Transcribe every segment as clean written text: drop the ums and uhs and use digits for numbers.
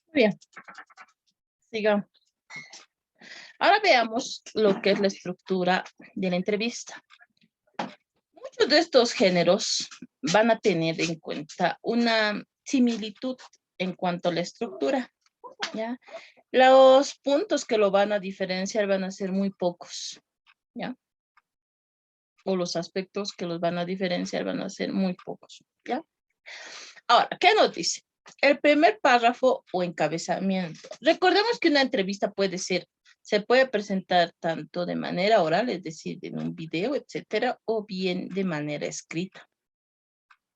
Muy bien, sigamos. Ahora veamos lo que es la estructura de la entrevista. Muchos de estos géneros van a tener en cuenta una similitud en cuanto a la estructura, ¿ya? Los puntos que lo van a diferenciar van a ser muy pocos, ¿ya? O los aspectos que los van a diferenciar van a ser muy pocos, ¿ya? Ahora, ¿qué nos dice? El primer párrafo o encabezamiento. Recordemos que una entrevista se puede presentar tanto de manera oral, es decir, en un video, etcétera, o bien de manera escrita,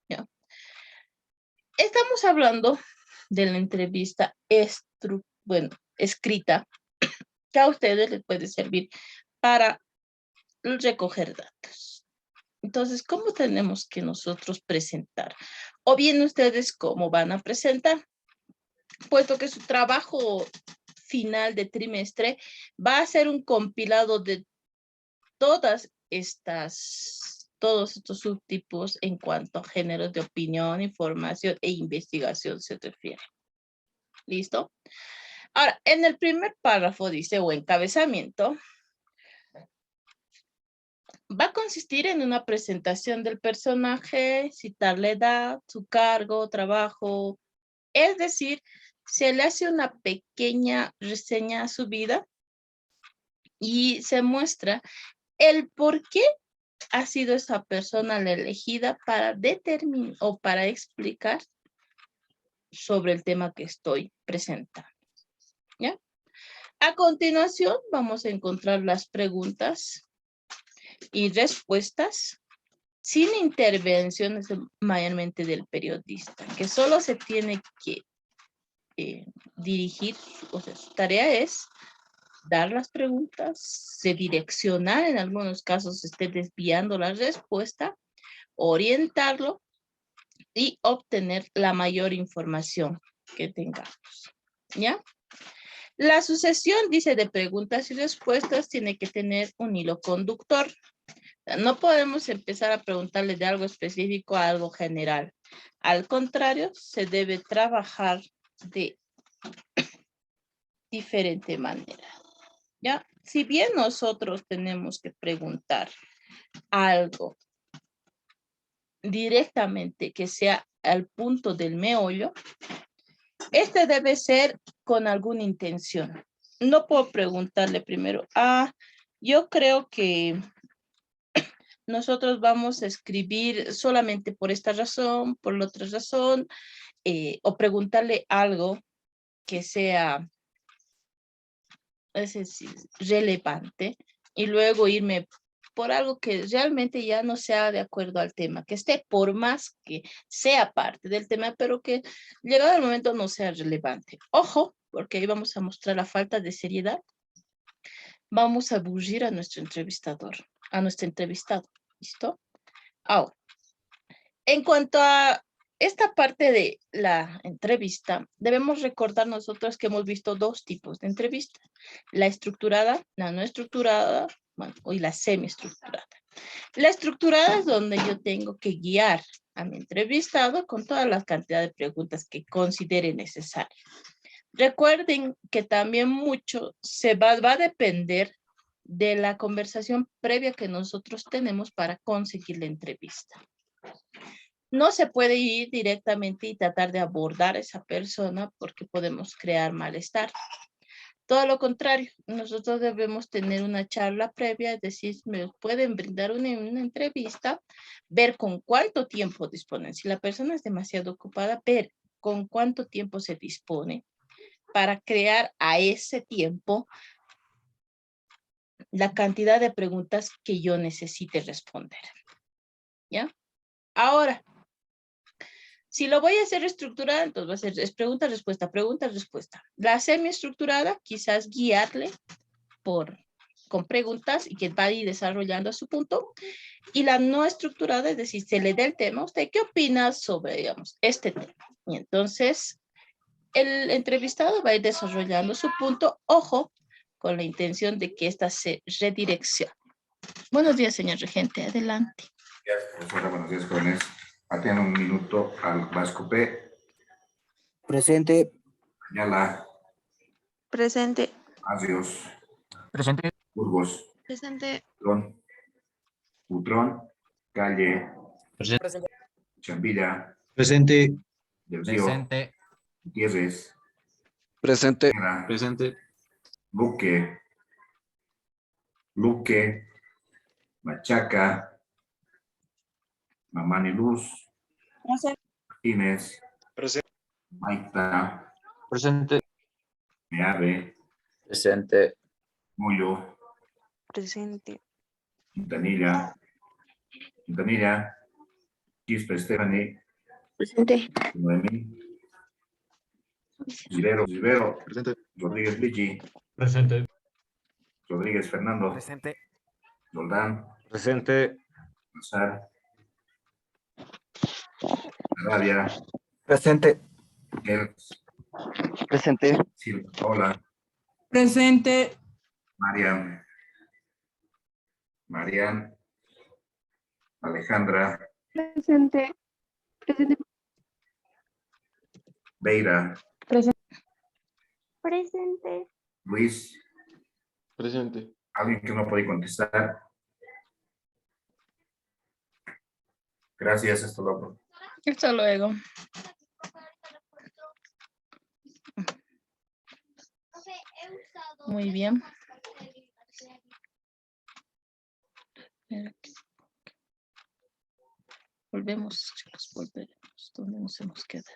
¿ya? Estamos hablando de la entrevista escrita, que a ustedes les puede servir para recoger datos. Entonces, ¿cómo tenemos que nosotros presentar? O bien ustedes, ¿cómo van a presentar? Puesto que su trabajo final de trimestre va a ser un compilado de todos estos subtipos en cuanto a géneros de opinión, información e investigación se refiere. ¿Listo? Ahora, en el primer párrafo dice, o encabezamiento, va a consistir en una presentación del personaje, citar la edad, su cargo, trabajo, es decir, se le hace una pequeña reseña a su vida y se muestra el por qué ha sido esa persona la elegida para determinar o para explicar sobre el tema que estoy presentando, ¿ya? A continuación vamos a encontrar las preguntas y respuestas sin intervenciones mayormente del periodista, que solo se tiene que dirigir, o sea, su tarea es dar las preguntas, se direccionar, en algunos casos esté desviando la respuesta, orientarlo y obtener la mayor información que tengamos, ¿ya? La sucesión, dice, de preguntas y respuestas tiene que tener un hilo conductor. No podemos empezar a preguntarle de algo específico a algo general. Al contrario, se debe trabajar de diferente manera, ¿ya? Si bien nosotros tenemos que preguntar algo directamente que sea al punto del meollo, este debe ser con alguna intención. No puedo preguntarle primero, yo creo que nosotros vamos a escribir solamente por esta razón, por la otra razón, o preguntarle algo que sea, es decir, relevante, y luego irme por algo que realmente ya no sea de acuerdo al tema, que esté por más que sea parte del tema, pero que llegado el momento no sea relevante. Ojo, porque ahí vamos a mostrar la falta de seriedad. Vamos a aburrir a nuestro entrevistador, a nuestro entrevistado. ¿Listo? Ahora, en cuanto a esta parte de la entrevista, debemos recordar nosotros que hemos visto dos tipos de entrevistas. La estructurada, la no estructurada, bueno, y la semiestructurada. La estructurada es donde yo tengo que guiar a mi entrevistado con toda la cantidad de preguntas que considere necesaria. Recuerden que también mucho va a depender de la conversación previa que nosotros tenemos para conseguir la entrevista. No se puede ir directamente y tratar de abordar a esa persona porque podemos crear malestar. Todo lo contrario, nosotros debemos tener una charla previa, es decir, me pueden brindar una entrevista, ver con cuánto tiempo disponen. Si la persona es demasiado ocupada, ver con cuánto tiempo se dispone para crear a ese tiempo la cantidad de preguntas que yo necesite responder. ¿Ya? Ahora, si lo voy a hacer estructurada, entonces va a ser pregunta, respuesta, pregunta, respuesta. La semiestructurada, quizás guiarle con preguntas y que va a ir desarrollando su punto. Y la no estructurada, es decir, se le da el tema, ¿usted qué opina sobre, digamos, este tema? Y entonces, el entrevistado va a ir desarrollando su punto, ojo, con la intención de que ésta se redireccione. Buenos días, señor regente, adelante. Gracias, profesora. Buenos días, jóvenes. Atiendo un minuto al Vasco P. Presente. Ayala, Presente. Asios, Presente. Burgos, Presente. Butrón, Calle, Presente. Chambilla, Presente. Del Río, Presente. Gutiérrez, Presente. Herrera, Presente. Luque, Machaca, Mamani Luz, Martínez, Presente. Maita, Presente. Meave, Presente. Moyo, Presente. Quintanilla, Quispe Stephanie, Presente. Noemí, Rivero, Presente. Rodríguez Lichi, Presente. Rodríguez Fernando, Presente. Roldán, Presente. Nazar, Arabia, Presente. Kelps, Presente. Silva Paola, Presente. Marian, Alejandra, Presente. Presente. Beira, Presente. Luis, Presente. alguien que no puede contestar. Gracias, hasta luego. Hasta luego. Muy bien. Volvemos, chicos, volveremos. ¿Dónde nos hemos quedado?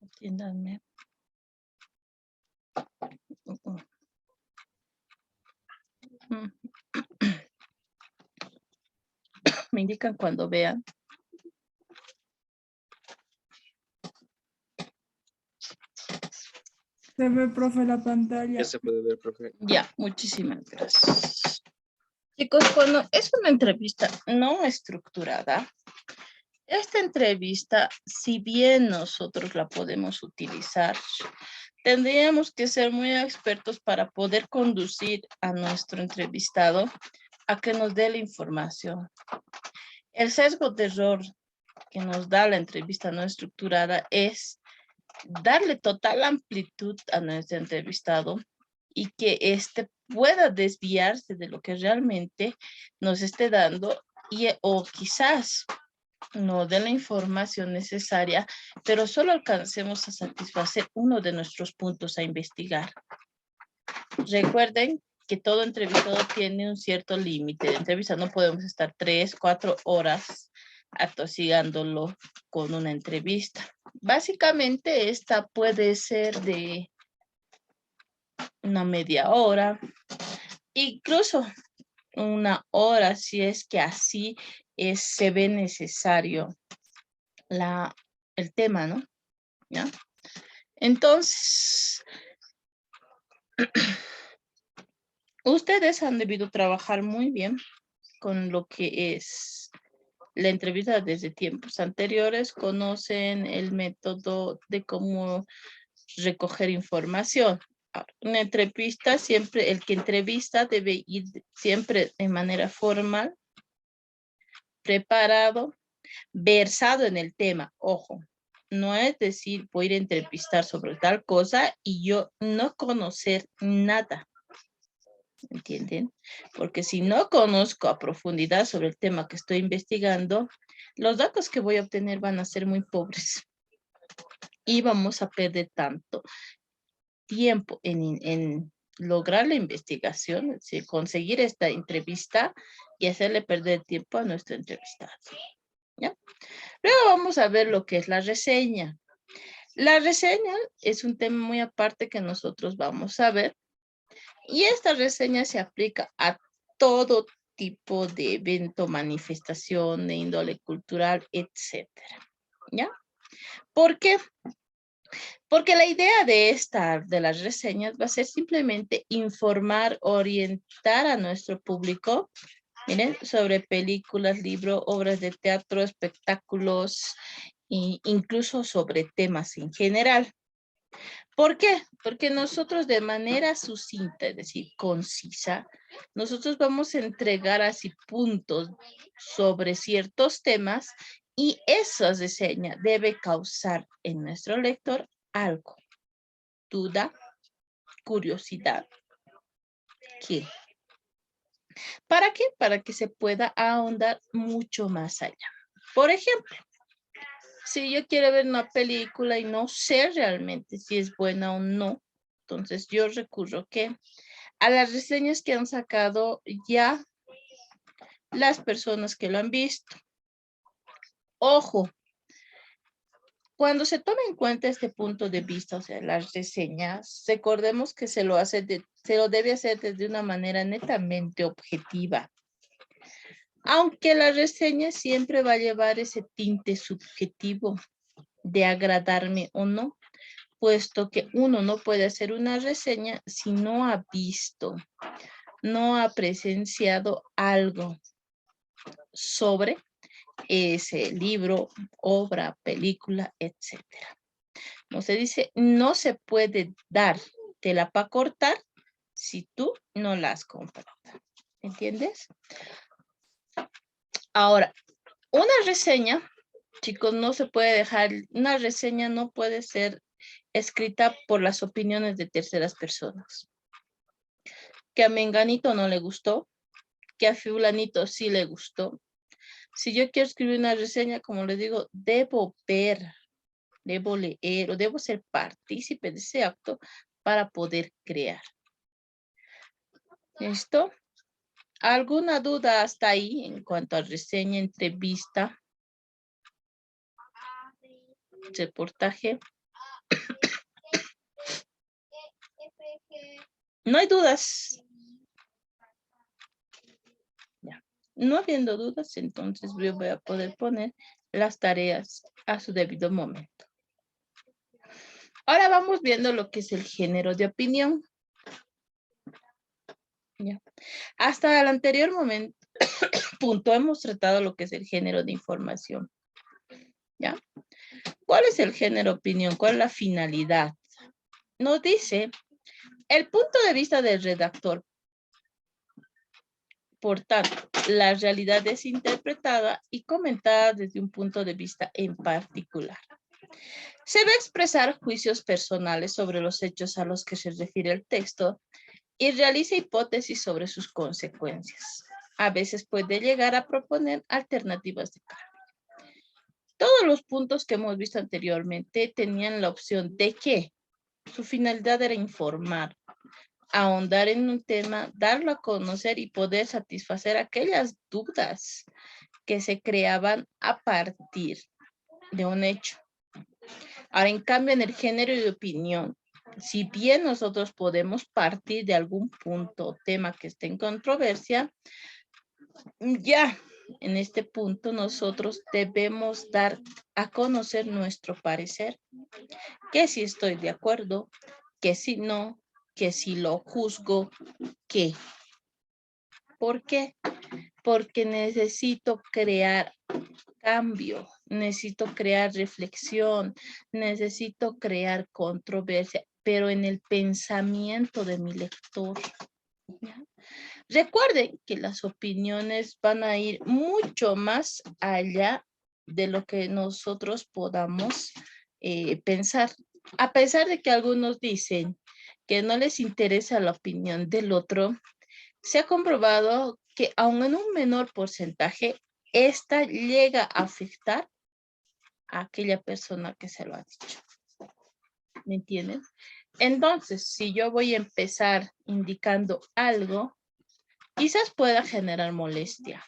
Entiéndanme. Me indican cuando vean. Se ve, profe, la pantalla. Ya se puede ver, profe. Ya, muchísimas gracias. Chicos, cuando es una entrevista no estructurada, esta entrevista, si bien nosotros la podemos utilizar, tendríamos que ser muy expertos para poder conducir a nuestro entrevistado a que nos dé la información. El sesgo de error que nos da la entrevista no estructurada es darle total amplitud a nuestro entrevistado y que éste pueda desviarse de lo que realmente nos esté dando o quizás no dé la información necesaria, pero solo alcancemos a satisfacer uno de nuestros puntos a investigar. Recuerden que todo entrevistado tiene un cierto límite de entrevista. No podemos estar 3, 4 horas atosigándolo con una entrevista. Básicamente esta puede ser de una media hora, incluso una hora si es que así se ve necesario el tema, ¿no? ¿Ya? Entonces, ustedes han debido trabajar muy bien con lo que es la entrevista desde tiempos anteriores, conocen el método de cómo recoger información. Una entrevista, siempre el que entrevista debe ir siempre de manera formal, preparado, versado en el tema. Ojo, no es decir, voy a ir a entrevistar sobre tal cosa y yo no conocer nada. ¿Entienden? Porque si no conozco a profundidad sobre el tema que estoy investigando, los datos que voy a obtener van a ser muy pobres. Y vamos a perder tanto tiempo en lograr la investigación, es decir, conseguir esta entrevista y hacerle perder tiempo a nuestro entrevistado. ¿Ya? Luego vamos a ver lo que es la reseña. La reseña es un tema muy aparte que nosotros vamos a ver. Y esta reseña se aplica a todo tipo de evento, manifestación de índole cultural, etcétera. ¿Ya? ¿Por qué? Porque la idea de las reseñas va a ser simplemente informar, orientar a nuestro público, miren, sobre películas, libros, obras de teatro, espectáculos incluso sobre temas en general. ¿Por qué? Porque nosotros de manera sucinta, es decir, concisa, nosotros vamos a entregar así puntos sobre ciertos temas y esa reseña debe causar en nuestro lector algo. Duda, curiosidad. ¿Qué? ¿Para qué? Para que se pueda ahondar mucho más allá. Por ejemplo, si yo quiero ver una película y no sé realmente si es buena o no, entonces yo recurro ¿qué? A las reseñas que han sacado ya las personas que lo han visto. Ojo, cuando se toma en cuenta este punto de vista, o sea, las reseñas, recordemos que se lo debe hacer desde una manera netamente objetiva. Aunque la reseña siempre va a llevar ese tinte subjetivo de agradarme o no, puesto que uno no puede hacer una reseña si no ha visto, no ha presenciado algo sobre ese libro, obra, película, etc. Como se dice, no se puede dar tela para cortar si tú no la has comprado. ¿Entiendes? Ahora, una reseña, chicos, no se puede dejar, una reseña no puede ser escrita por las opiniones de terceras personas. Que a Menganito no le gustó, que a Fulanito sí le gustó. Si yo quiero escribir una reseña, como les digo, debo ver, debo leer o debo ser partícipe de ese acto para poder crear. ¿Listo? ¿Alguna duda hasta ahí en cuanto a reseña, entrevista, reportaje? No hay dudas. Ya. No habiendo dudas, entonces yo voy a poder poner las tareas a su debido momento. Ahora vamos viendo lo que es el género de opinión. Ya. Hasta el anterior momento, punto, hemos tratado lo que es el género de información. ¿Ya? ¿Cuál es el género de opinión? ¿Cuál es la finalidad? Nos dice el punto de vista del redactor. Por tanto, la realidad es interpretada y comentada desde un punto de vista en particular. Se va a expresar juicios personales sobre los hechos a los que se refiere el texto y realiza hipótesis sobre sus consecuencias. A veces puede llegar a proponer alternativas de cambio. Todos los puntos que hemos visto anteriormente tenían la opción de que su finalidad era informar, ahondar en un tema, darlo a conocer y poder satisfacer aquellas dudas que se creaban a partir de un hecho. Ahora, en cambio, en el género de opinión, si bien nosotros podemos partir de algún punto o tema que esté en controversia, ya en este punto nosotros debemos dar a conocer nuestro parecer, que si estoy de acuerdo, que si no, que si lo juzgo, que. ¿Por qué? Porque necesito crear cambio, necesito crear reflexión, necesito crear controversia, pero en el pensamiento de mi lector. ¿Ya? Recuerden que las opiniones van a ir mucho más allá de lo que nosotros podamos pensar. A pesar de que algunos dicen que no les interesa la opinión del otro, se ha comprobado que aun en un menor porcentaje, esta llega a afectar a aquella persona que se lo ha dicho. ¿Me entienden? Entonces, si yo voy a empezar indicando algo, quizás pueda generar molestia,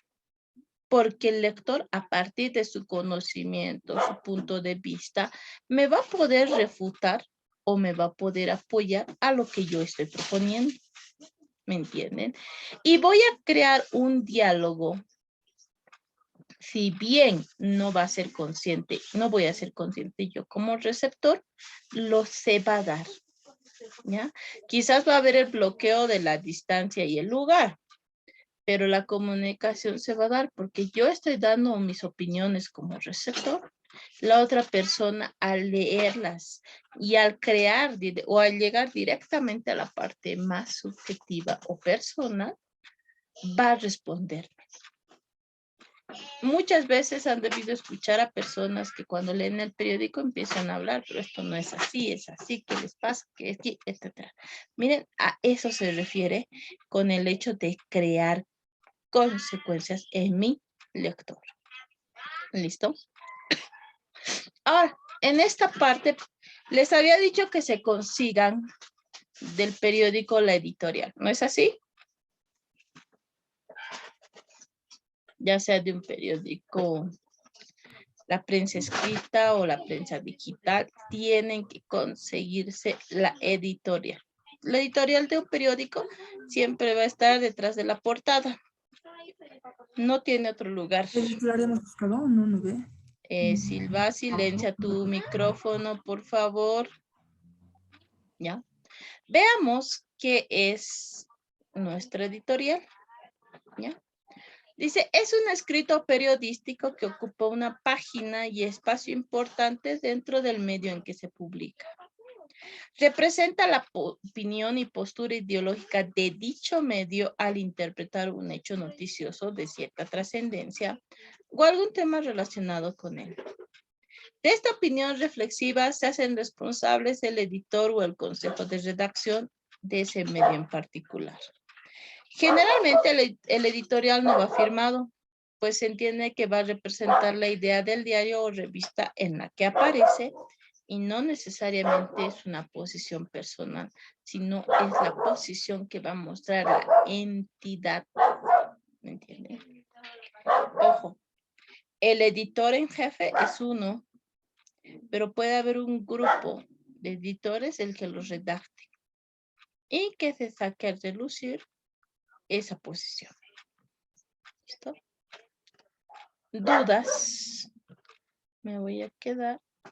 porque el lector, a partir de su conocimiento, su punto de vista, me va a poder refutar o me va a poder apoyar a lo que yo estoy proponiendo. ¿Me entienden? Y voy a crear un diálogo. Si bien no va a ser consciente, no voy a ser consciente yo como receptor, lo se va a dar. ¿Ya? Quizás va a haber el bloqueo de la distancia y el lugar, pero la comunicación se va a dar porque yo estoy dando mis opiniones como receptor la otra persona al leerlas y al crear o al llegar directamente a la parte más subjetiva o personal, va a responderme. Muchas veces han debido escuchar a personas que cuando leen el periódico empiezan a hablar, pero esto no es así, ¿qué les pasa? ¿Qué es? Etcétera. Miren, a eso se refiere con el hecho de crear consecuencias en mi lector. ¿Listo? Ahora, en esta parte, les había dicho que se consigan del periódico la editorial, ¿no es así? Ya sea de un periódico, la prensa escrita o la prensa digital, tienen que conseguirse la editorial. La editorial de un periódico siempre va a estar detrás de la portada. No tiene otro lugar. ¿El titular hemos buscado? No, no ve. Silva, silencia tu micrófono, por favor. ¿Ya? Veamos qué es nuestra editorial. ¿Ya? Dice, es un escrito periodístico que ocupa una página y espacio importante dentro del medio en que se publica. Representa la opinión y postura ideológica de dicho medio al interpretar un hecho noticioso de cierta trascendencia o algún tema relacionado con él. De esta opinión reflexiva se hacen responsables el editor o el consejo de redacción de ese medio en particular. Generalmente el editorial no va firmado, pues se entiende que va a representar la idea del diario o revista en la que aparece y no necesariamente es una posición personal, sino es la posición que va a mostrar la entidad. ¿Me entienden? Ojo, el editor en jefe es uno, pero puede haber un grupo de editores el que los redacte y que se saque a relucir esa posición. ¿Listo? ¿Dudas? Me voy a quedar